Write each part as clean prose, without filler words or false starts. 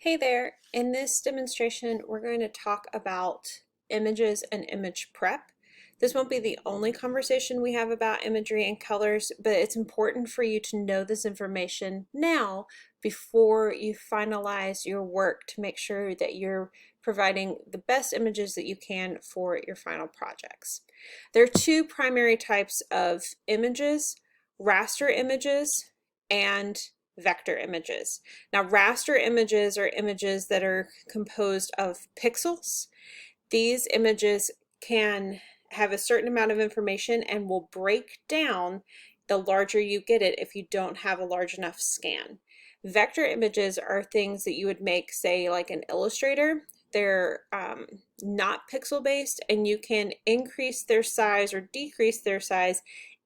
Hey there, in this demonstration we're going to talk about images and image prep. This won't be the only conversation we have about imagery and colors, but it's important for you to know this information now before you finalize your work to make sure that you're providing the best images that you can for your final projects. There are two primary types of images: raster images and vector images. Now, raster images are images that are composed of pixels. These images can have a certain amount of information and will break down the larger you get it if you don't have a large enough scan. Vector images are things that you would make, say, like an Illustrator. They're not pixel based, and you can increase their size or decrease their size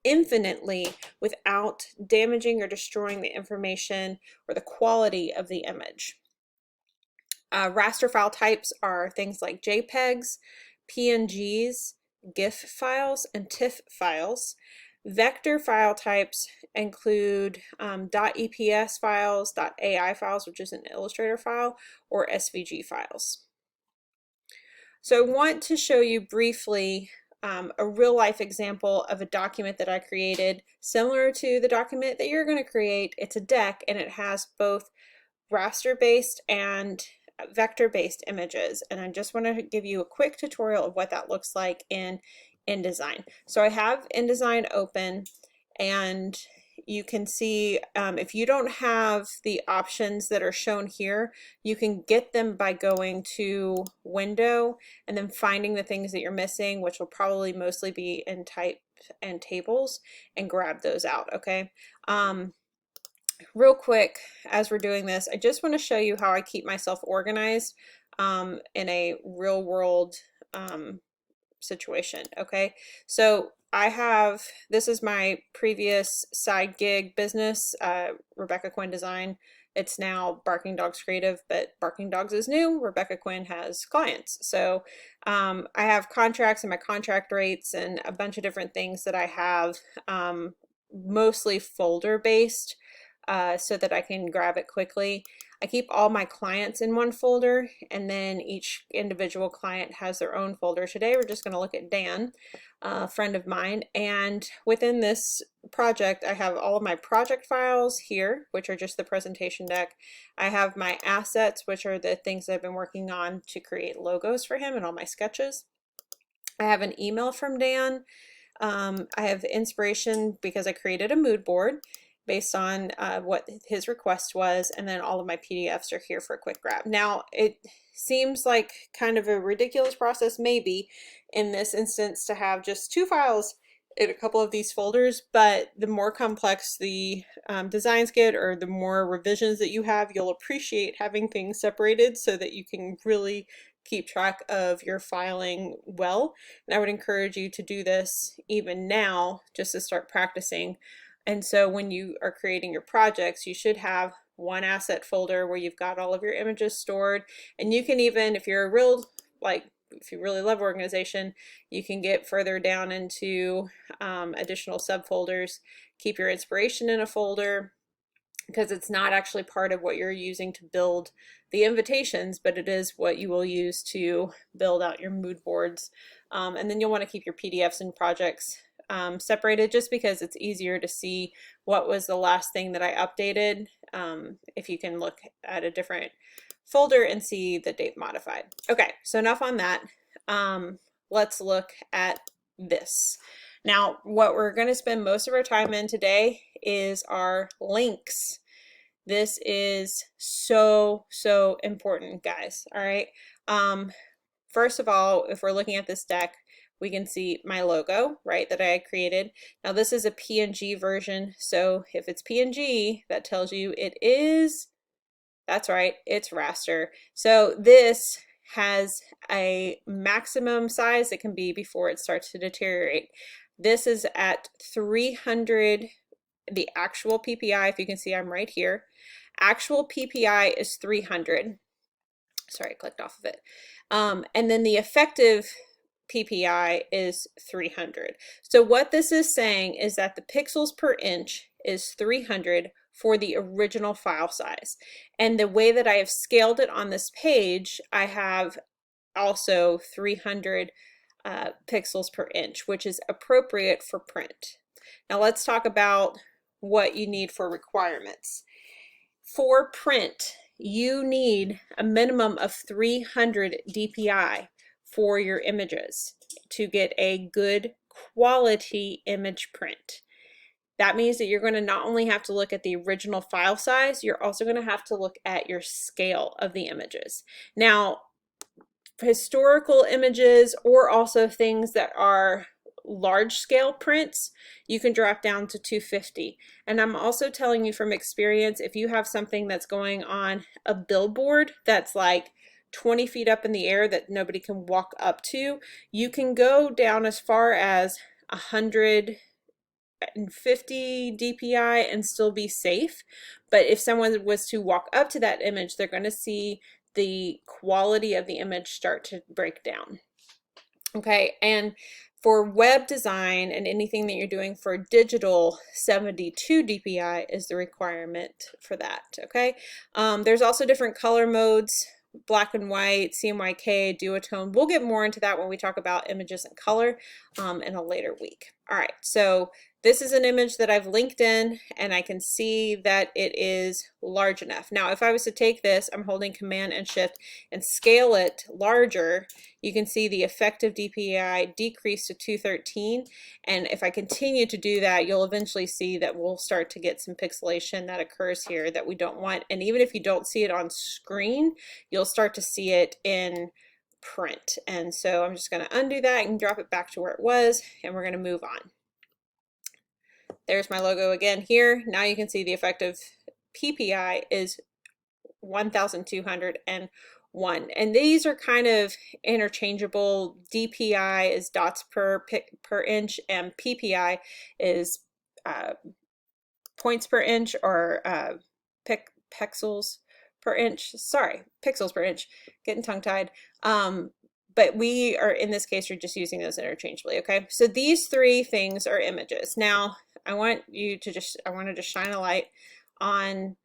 infinitely without damaging or destroying the information or the quality of the image. Raster file types are things like JPEGs, PNGs, GIF files, and TIFF files. Vector file types include .eps files, .ai files, which is an Illustrator file, or SVG files. So I want to show you briefly a real-life example of a document that I created similar to the document that you're going to create. It's a deck, and it has both raster-based and vector-based images, and I just want to give you a quick tutorial of what that looks like in InDesign. So I have InDesign open, and you can see if you don't have the options that are shown here, you can get them by going to Window and then finding the things that you're missing, which will probably mostly be in type and tables, and grab those out. Okay. Real quick, as we're doing this, I just want to show you how I keep myself organized in a real world situation. Okay, so this is my previous side gig business, Rebecca Quinn Design. It's now Barking Dogs Creative, but Barking Dogs is new. Rebecca Quinn has clients. So I have contracts and my contract rates and a bunch of different things that I have, mostly folder based, so that I can grab it quickly. I keep all my clients in one folder, and then each individual client has their own folder. Today we're just going to look at Dan, a friend of mine, and within this project I have all of my project files here, which are just the presentation deck. I have my assets, which are the things that I've been working on to create logos for him and all my sketches. I have an email from Dan. I have inspiration because I created a mood board based on what his request was, and then all of my PDFs are here for a quick grab. Now, it seems like kind of a ridiculous process maybe in this instance to have just two files in a couple of these folders, but the more complex the designs get, or the more revisions that you have, you'll appreciate having things separated so that you can really keep track of your filing well. And I would encourage you to do this even now, just to start practicing. And so when you are creating your projects, you should have one asset folder where you've got all of your images stored. And you can even, if you're if you really love organization, you can get further down into additional subfolders. Keep your inspiration in a folder, because it's not actually part of what you're using to build the invitations, but it is what you will use to build out your mood boards. And then you'll want to keep your PDFs and projects separated, just because it's easier to see what was the last thing that I updated, if you can look at a different folder and see the date modified. Okay, so enough on that. Let's look at this. Now, what we're going to spend most of our time in today is our links. This is so important, guys. All right. First of all, if we're looking at this deck, we can see my logo, right, that I created. Now this is a PNG version, so if it's PNG, that tells you it is, that's right, it's raster. So this has a maximum size it can be before it starts to deteriorate. This is at 300, the actual PPI, if you can see I'm right here. Actual PPI is 300. Sorry, I clicked off of it. And then the effective PPI is 300. So what this is saying is that the pixels per inch is 300 for the original file size. And the way that I have scaled it on this page, I have also 300 pixels per inch, which is appropriate for print. Now let's talk about what you need for requirements. For print, you need a minimum of 300 DPI for your images to get a good quality image print. That means that you're going to not only have to look at the original file size, you're also going to have to look at your scale of the images. Now, historical images or also things that are large scale prints, you can drop down to 250. And I'm also telling you from experience, if you have something that's going on a billboard that's like 20 feet up in the air that nobody can walk up to, you can go down as far as 150 DPI and still be safe. But if someone was to walk up to that image, they're going to see the quality of the image start to break down. Okay, and for web design and anything that you're doing for digital, 72 DPI is the requirement for that. Okay, there's also different color modes: black and white, CMYK, duotone. We'll get more into that when we talk about images and color in a later week. All right, so this is an image that I've linked in, and I can see that it is large enough. Now, if I was to take this, I'm holding Command and Shift and scale it larger, you can see the effective DPI decrease to 213. And if I continue to do that, you'll eventually see that we'll start to get some pixelation that occurs here that we don't want. And even if you don't see it on screen, you'll start to see it in print. And so I'm just going to undo that and drop it back to where it was, and we're going to move on. There's my logo again here. Now you can see the effective PPI is 1,201. And these are kind of interchangeable. DPI is dots per inch, and PPI is points per inch, or pixels per inch. Sorry, pixels per inch. Getting tongue-tied. But we are, in this case, we're just using those interchangeably, okay? So these three things are images. Now, I want to just shine a light on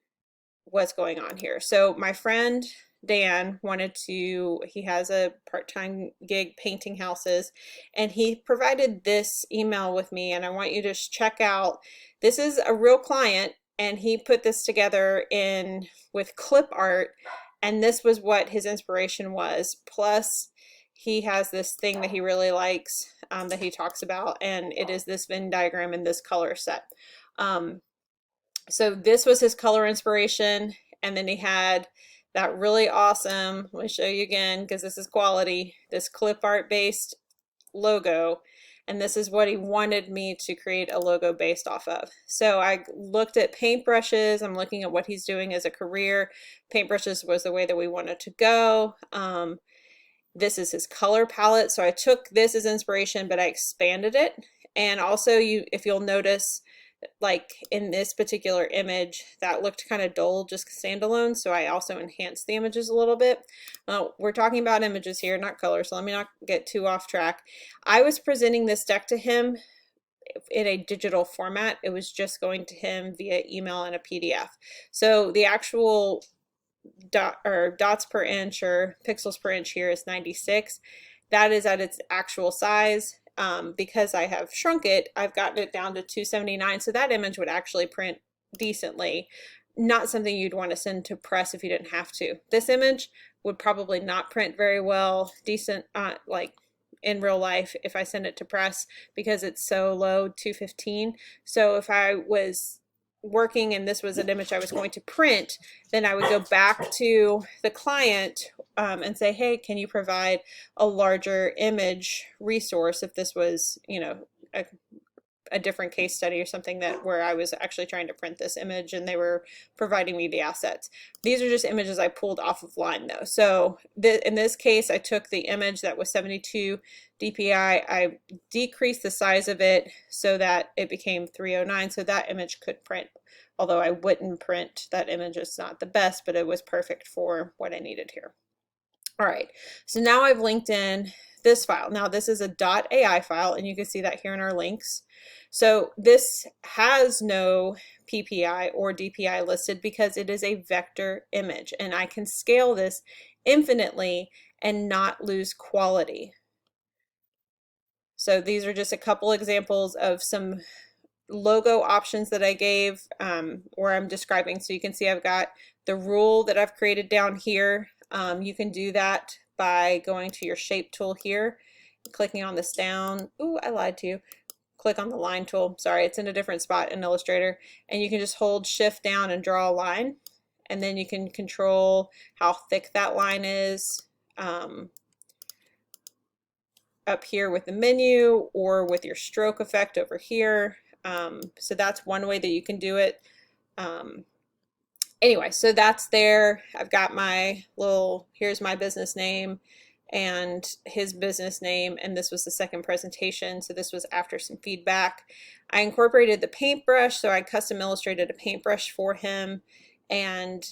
what's going on here. So my friend Dan he has a part-time gig painting houses, and he provided this email with me, and I want you to check out. This is a real client, and he put this together with clip art, and this was what his inspiration was. Plus, he has this thing that he really likes that he talks about, and it is this Venn diagram in this color set. So this was his color inspiration, and then he had that really awesome, let me show you again because this is quality, this clip art based logo, and this is what he wanted me to create a logo based off of. So I looked at paintbrushes. I'm looking at what he's doing as a career. Paintbrushes was the way that we wanted to go. This is his color palette. So I took this as inspiration, but I expanded it. And also, if you'll notice, like in this particular image, that looked kind of dull just standalone. So I also enhanced the images a little bit. We're talking about images here, not color. So let me not get too off track. I was presenting this deck to him in a digital format. It was just going to him via email and a PDF. So the actual dots per inch or pixels per inch here is 96. That is at its actual size. Because I have shrunk it, I've gotten it down to 279. So that image would actually print decently. Not something you'd want to send to press if you didn't have to. This image would probably not print very well, decent, like in real life if I send it to press, because it's so low, 215. So if I was working and this was an image I was going to print, then I would go back to the client and say, hey, can you provide a larger image resource if this was, you know, a different case study or something where I was actually trying to print this image and they were providing me the assets. These are just images I pulled off of line though. So in this case, I took the image that was 72 DPI, I decreased the size of it so that it became 309, so that image could print. Although I wouldn't print that image, it's not the best, but it was perfect for what I needed here. All right, so now I've linked in this file. Now this is a .ai file, and you can see that here in our links. So this has no PPI or DPI listed because it is a vector image, and I can scale this infinitely and not lose quality. So these are just a couple examples of some logo options that I gave where I'm describing. So you can see I've got the rule that I've created down here. You can do that by going to your shape tool here, clicking on this down. Ooh, I lied to you. Click on the line tool. Sorry, it's in a different spot in Illustrator. And you can just hold shift down and draw a line. And then you can control how thick that line is up here with the menu or with your stroke effect over here. So that's one way that you can do it. Anyway, so that's there. I've got my little, here's my business name and his business name, and this was the second presentation, so this was after some feedback. I incorporated the paintbrush, so I custom illustrated a paintbrush for him and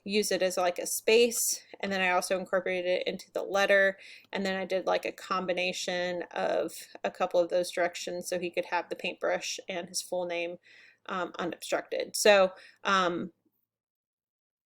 used it as like a space, and then I also incorporated it into the letter, and then I did like a combination of a couple of those directions so he could have the paintbrush and his full name unobstructed. So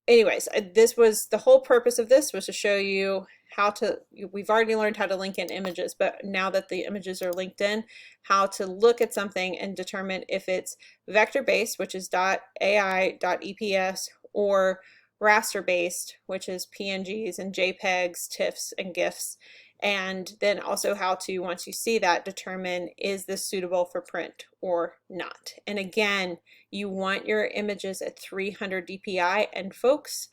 anyways, this was the whole purpose of this was to show you how to, we've already learned how to link in images, but now that the images are linked in, how to look at something and determine if it's vector based, which is .ai, .eps, or raster based, which is PNGs and JPEGs, TIFFs, and GIFs. And then also how to, once you see that, determine is this suitable for print or not. And again, you want your images at 300 DPI, and folks,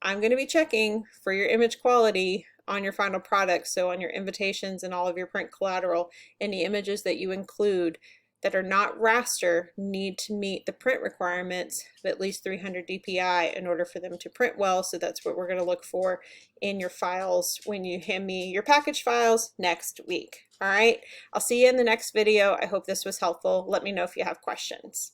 I'm going to be checking for your image quality on your final product. So on your invitations and all of your print collateral, any images that you include that are not raster need to meet the print requirements of at least 300 DPI in order for them to print well. So that's what we're going to look for in your files when you hand me your package files next week. All right, I'll see you in the next video. I hope this was helpful. Let me know if you have questions.